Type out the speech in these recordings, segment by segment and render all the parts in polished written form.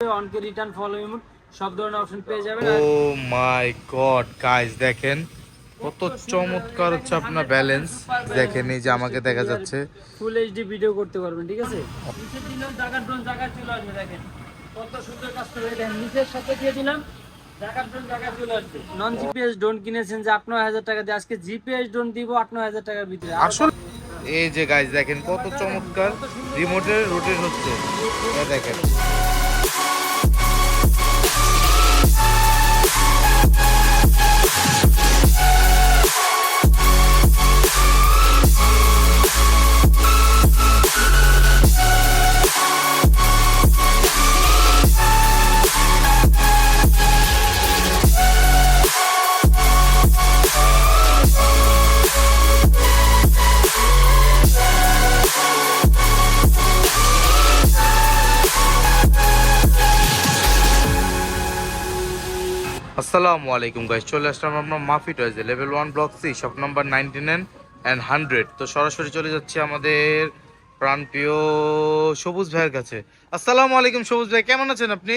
অনকে return follow emote সব ধরনের অপশন পেয়ে যাবেন। ও মাই গড গাইস, দেখেন কত চমৎকার হচ্ছে আপনার ব্যালেন্স। দেখেন এই যে আমাকে দেখা যাচ্ছে ফুল এইচডি ভিডিও করতে পারবেন, ঠিক আছে। নিচে দিলাম জায়গা ড্রোন জায়গা চলে আসবে, দেখেন কত সুন্দর কাজ করে। দেখেন নিচের সাথে দিয়ে দিলাম জায়গা ড্রোন জায়গা চলে আসবে। নন জিপিএস ড্রোন কিনেছেন যে 8-9 হাজার টাকা দিয়ে, আজকে জিপিএস ড্রোন দিব 8-9 হাজার টাকার ভিতরে। আসলে এই যে গাইস দেখেন কত চমৎকার রিমোটের রোটেট হচ্ছে, দেখেন। আসসালামু আলাইকুম গাইস, চলে আসলাম আপনার মাফি টয়েজে level 1 block C shop number 99 and 100। তো সরাসরি চলে যাচ্ছে আমাদের প্রাণপ্রিয় সবুজ ভাইয়ের কাছে। আসসালামু আলাইকুম সবুজ ভাই, কেমন আছেন আপনি?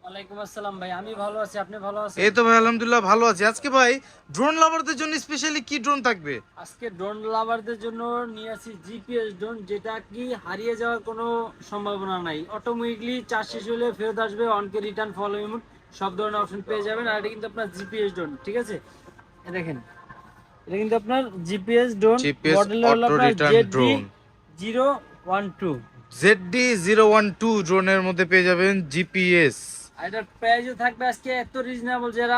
ওয়ালাইকুম আসসালাম ভাই, আমি ভালো আছি, আপনি ভালো আছেন? এই তো ভাই আলহামদুলিল্লাহ ভালো আছি। আজকে ভাই ড্রোন লাভারদের জন্য স্পেশালি কি ড্রোন থাকবে? আজকে ড্রোন লাভারদের জন্য নিয়ে আসি জিপিএস ড্রোন, যেটা কি হারিয়ে যাওয়ার কোনো সম্ভাবনা নাই। অটোমেটিকলি চার্জ শেষ হলে ফেরত আসবে, অনকে রিটার্ন ফলো ইমোট সব ধরনের অপশন পেয়ে যাবেন। আর এটা কিন্তু আপনার জিপিএস ড্রোন, ঠিক আছে। দেখেন এটা কিন্তু আপনার জিপিএস ড্রোন, জিপিএস মডেল হলো অটো আপনার রিটার্ন জেডডি ড্রোন 012। ZD012 ড্রোনের মধ্যে পেয়ে যাবেন জিপিএস। আর এটার প্রাইসও থাকবে আজকে এত রিজনেবল, যারা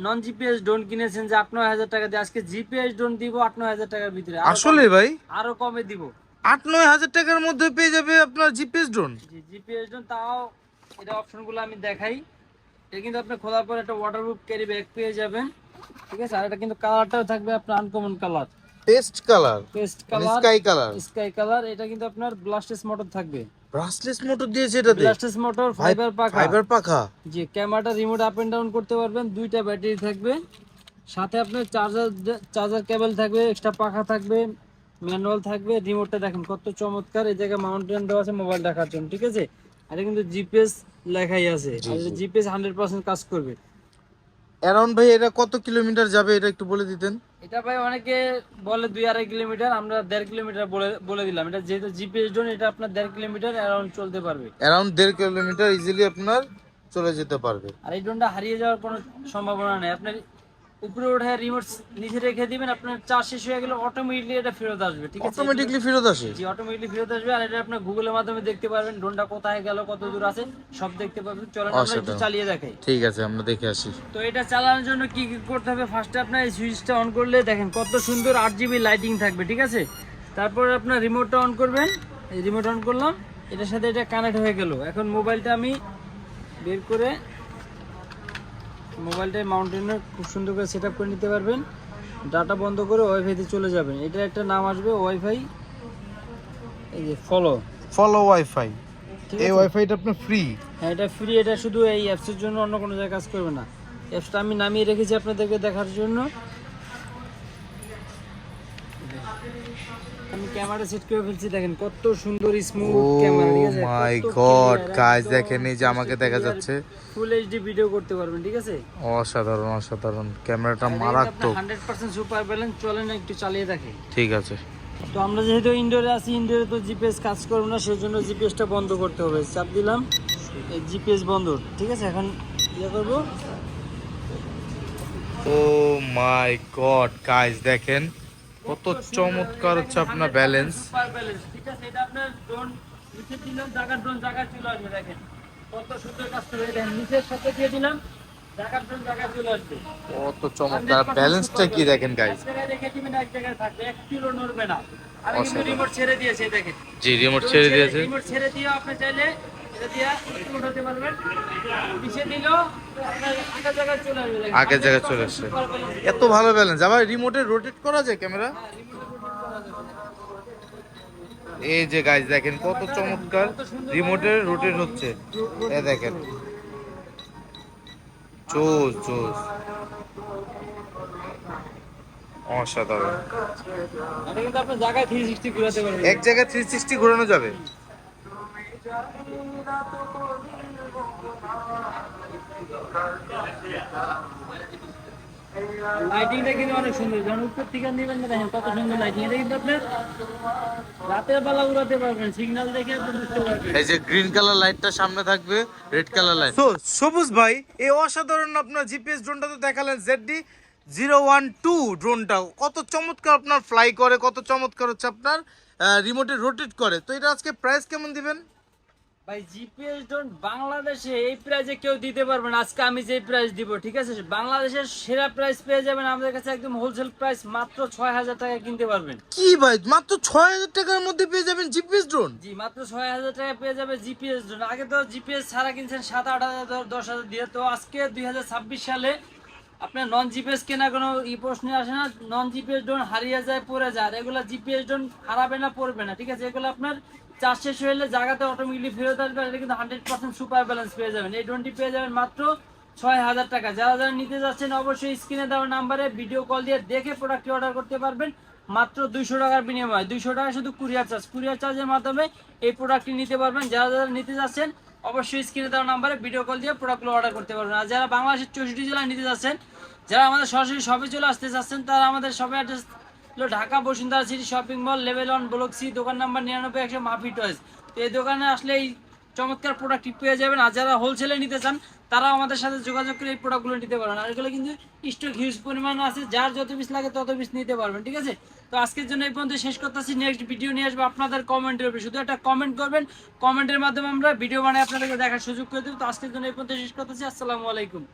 নন জিপিএস ড্রোন কিনেছেন যে 8-9 হাজার টাকা দিয়ে, আজকে জিপিএস ড্রোন দিব 8-9 হাজার টাকার ভিতরে। আসলে ভাই আরো কমে দিব, 8-9 হাজার টাকার মধ্যে পেয়ে যাবে আপনার জিপিএস ড্রোন। GPS drone. তাও এটা অপশনগুলো আমি দেখাই। এটা কিন্তু আপনি খোলার পর একটা ওয়াটারপ্রুফ ক্যারি ব্যাগ পেয়ে যাবেন, ঠিক আছে। আর এটা কিন্তু কালারটাও থাকবে আপনার uncommon colour, paste colour, sky colour. Sky colour. এটা কিন্তু আপনার ব্লাস্টেস মোটর থাকবে, ব্রাসলেস মোটর দিয়েছে এটাতে, ব্লাস্টেস মোটর, ফাইবার পাখা। জি, ক্যামেরাটা রিমোট আপ এন্ড ডাউন করতে পারবেন, দুইটা ব্যাটারি থাকবে, সাথে আপনার চার্জার কেবল থাকবে, এক্সট্রা পাখা থাকবে, ম্যানুয়াল থাকবে। রিমোটটা দেখেন কত চমৎকার, এই জায়গায় মাউন্টেন দেওয়া আছে মোবাইল রাখার জন্য, ঠিক আছে। আর এটা কিন্তু জিপিএস লেখাই আছে, আর জিপিএস 100% কাজ করবে। অ্যারাউন্ড ভাই এটা কত কিলোমিটার যাবে এটা একটু বলে দিতেন। এটা ভাই অনেকে বলে 2-2.5 কিলোমিটার, আমরা 1.5 কিলোমিটার বলে দিলাম। এটা যেহেতু জিপিএস ড্রোন, এটা আপনার 1.5 কিলোমিটার অ্যারাউন্ড চলতে পারবে। অ্যারাউন্ড 1.5 কিলোমিটার ইজিলি আপনার চলে যেতে পারবে। আর এই ড্রোনটা হারিয়ে যাওয়ার কোনো সম্ভাবনা নেই। আপনার উপরে ওঠায় রিমোট নিচে রেখে দিবেন, আপনার চার্জ শেষ হয়ে গেলে অটোমেটিকলি এটা ফেরত আসবে, ঠিক আছে। অটোমেটিকলি ফেরত আসে? জি, অটোমেটিকলি ফেরত আসবে। আর এটা আপনার গুগলের মাধ্যমে দেখতে পারবেন ড্রোনটা কোথায় গেল, কত দূর আছে, সব দেখতে পাবেন। চলেন আমরা একটু চালিয়ে দেখাই। ঠিক আছে, আমরা দেখে আসি। তো এটা চালানোর জন্য কি কি করতে হবে, ফার্স্টে আপনার এই সুইচটা অন করলে দেখেন কত সুন্দর 8 GB লাইটিং থাকবে, ঠিক আছে। তারপর আপনার রিমোটটা অন করবেন, এই রিমোট অন করলাম, এটার সাথে এটা কানেক্ট হয়ে গেল। এখন মোবাইলটা আমি বের করে মোবাইলটায় মাউন্টেনে খুব সুন্দর করে সেট আপ করে নিতে পারবেন। ডাটা বন্ধ করে ওয়াইফাইতে চলে যাবেন। এটা একটা নাম আসবে ওয়াইফাই, এই যে ফলো ওয়াইফাই। এই ওয়াইফাইটা আপনার ফ্রি? হ্যাঁ, এটা ফ্রি। এটা শুধু এই অ্যাপসের জন্য, অন্য কোনো জায়গায় কাজ করবে না। অ্যাপসটা আমি নামিয়ে রেখেছি আপনাদেরকে দেখার জন্য। আমি ক্যামেরা সেট করে ফেলছি, দেখেন কত সুন্দর স্মুথ ক্যামেরা, ঠিক আছে। ও মাই গড গাইস, দেখেন এই যে আমাকে দেখা যাচ্ছে ফুল এইচডি ভিডিও করতে পারবেন, ঠিক আছে। অসাধারণ অসাধারণ, ক্যামেরাটা মারাত্মক। 100% সুপার ব্যালেন্স। চলেন একটু চালিয়ে দেখি। ঠিক আছে। তো আমরা যেহেতু ইনডোরে আছি, ইনডোরে তো জিপিএস কাজ করবে না, সেই জন্য জিপিএসটা বন্ধ করতে হবে। চাপ দিলাম, এই জিপিএস বন্ধ, ঠিক আছে। এখন ইয়ে করবো। ও মাই গড গাইস, দেখেন কত চমৎকার হচ্ছে আপনার ব্যালেন্স। সুপার ব্যালেন্স, ঠিক আছে। এটা আপনার ড্রোন নিচে দিলাম, জায়গা ড্রোন জায়গা চলে আসবে, দেখেন কত সুন্দর কাজ করে। দেখেন নিচের সাথে দিয়ে দিলাম জায়গা ড্রোন জায়গা চলে আসবে, কত চমৎকার ব্যালেন্সটা কি দেখেন গাইস। এক জায়গায় রেখে দিবেন, এক জায়গায় থাকবে, 1 কিলো নড়বে না। আমি কিন্তু রিমোট ছেড়ে দিয়েছি, দেখেন। জি, রিমোট ছেড়ে দিয়েছে। রিমোট ছেড়ে দিয়ে আপনি চাইলে এটা দিয়ে রিমোট হতে পারবেন, পিছিয়ে দিলেও আপনার আগের জায়গায় চলে আসবে, দেখেন আগের জায়গায় চলে আসছে। এত ভালো ব্যালেন্স। আবার রিমোটে রোটেট করা যায় ক্যামেরা। এই যে গাইস দেখেন কত চমৎকার রিমোটের রোটেট হচ্ছে, এ দেখেন জোস জোস, অসাধারণ। এটা কিন্তু আপনি জায়গায় 360 ঘোরাতে পারবেন, এক জায়গায় 360 ঘোরানো যাবে। লাইটিংটা কিন্তু অনেক সুন্দর, যখন উপর থেকে নেবেন না দেখেন কত সুন্দর লাইটিং। এটা কিন্তু আপনার রাতের বেলা উড়াতে পারবেন, সিগন্যাল দেখে আপনি বুঝতে পারবেন। এই যে গ্রিন কালার লাইটটা সামনে থাকবে, রেড কালার লাইট। তো সবুজ ভাই এই অসাধারণ আপনার জিপিএস ড্রোনটা তো দেখালেন, ZD-012 ড্রোনটা কত চমৎকার আপনার ফ্লাই করে, কত চমৎকার হচ্ছে আপনার রিমোটে রোটেট করে। তো এটা আজকে প্রাইস কেমন দিবেন? ভাই জিপিএস ড্রোন বাংলাদেশে এই প্রাইসে কেউ দিতে পারবে না, আজকে আমি যে প্রাইস দিব, ঠিক আছে? বাংলাদেশের সেরা প্রাইস পেয়ে যাবেন আমাদের কাছে, একদম হোলসেল প্রাইস, মাত্র 6000 টাকা কিনতে পারবেন। কি ভাই, মাত্র 6000 টাকার মধ্যে পেয়ে যাবেন জিপিএস ড্রোন? জি মাত্র 6000 টাকা পেয়ে যাবে জিপিএস ড্রোন। আগে তো জিপিএস ছাড়া কিনছেন 7-8 হাজার 10,000 দিয়ে, তো আজকে 2026 সালে আপনার নন জিপিএস কেনা কোনো প্রশ্ন আসে না। নন জিপিএস ড্রোন হারিয়ে যায়, পড়ে যায়, এগুলো জিপিএস ড্রোন হারাবে না, পড়বে না, ঠিক আছে? এগুলো আপনার চার্জ শেষ হলে জায়গাতে অটোমেটিকলি ফেরত আসবে, এটা কিন্তু 100% সুপার ব্যালেন্স পেয়ে যাবেন। এই ড্রোনটি পেয়ে যাবেন মাত্র 6000 টাকা। যারা যারা নিতে যাচ্ছেন অবশ্যই স্ক্রিনে দেওয়া নাম্বারে ভিডিও কল দিয়ে দেখে প্রোডাক্টটি অর্ডার করতে পারবেন মাত্র 200 টাকার বিনিময়ে। 200 টাকা শুধু কুরিয়ার চার্জের মাধ্যমে এই প্রোডাক্টটি নিতে পারবেন। যারা যারা নিতে যাচ্ছেন অবশ্যই স্ক্রিনে দেওয়া নাম্বারে ভিডিও কল দিয়ে প্রোডাক্টগুলো অর্ডার করতে পারবেন। আর যারা বাংলাদেশের 64 জেলায় নিতে যাচ্ছেন, যারা আমাদের সরাসরি শপে চলে আসতে চাচ্ছেন, তারা আমাদের শপের অ্যাড্রেস হলো Dhaka Bashundhara city shopping mall, level 1, block C, দোকান নাম্বার 99 মাফি টয়েস। তো এই দোকানে আসলে এই চমৎকার প্রোডাক্টটি পেয়ে যাবেন। আর যারা হোলসেলে নিতে চান তারাও আমাদের সাথে যোগাযোগ করে এই প্রোডাক্টগুলো নিতে পারেন। আর এগুলো কিন্তু স্টক হিউজ পরিমাণ আছে, যার যত পিস লাগে তত পিস নিতে পারবেন, ঠিক আছে? তো আজকের জন্য এই পর্যন্ত শেষ করতেছি। নেক্সট ভিডিও নিয়ে আসবো আপনাদের কমেন্টের উপরে, শুধু একটা কমেন্ট করবেন, কমেন্টের মাধ্যমে আমরা ভিডিও বানাই আপনাদেরকে দেখার সুযোগ করে দেবো। তো আজকের জন্য এই পর্যন্ত শেষ করতেছি। আসসালামু আলাইকুম।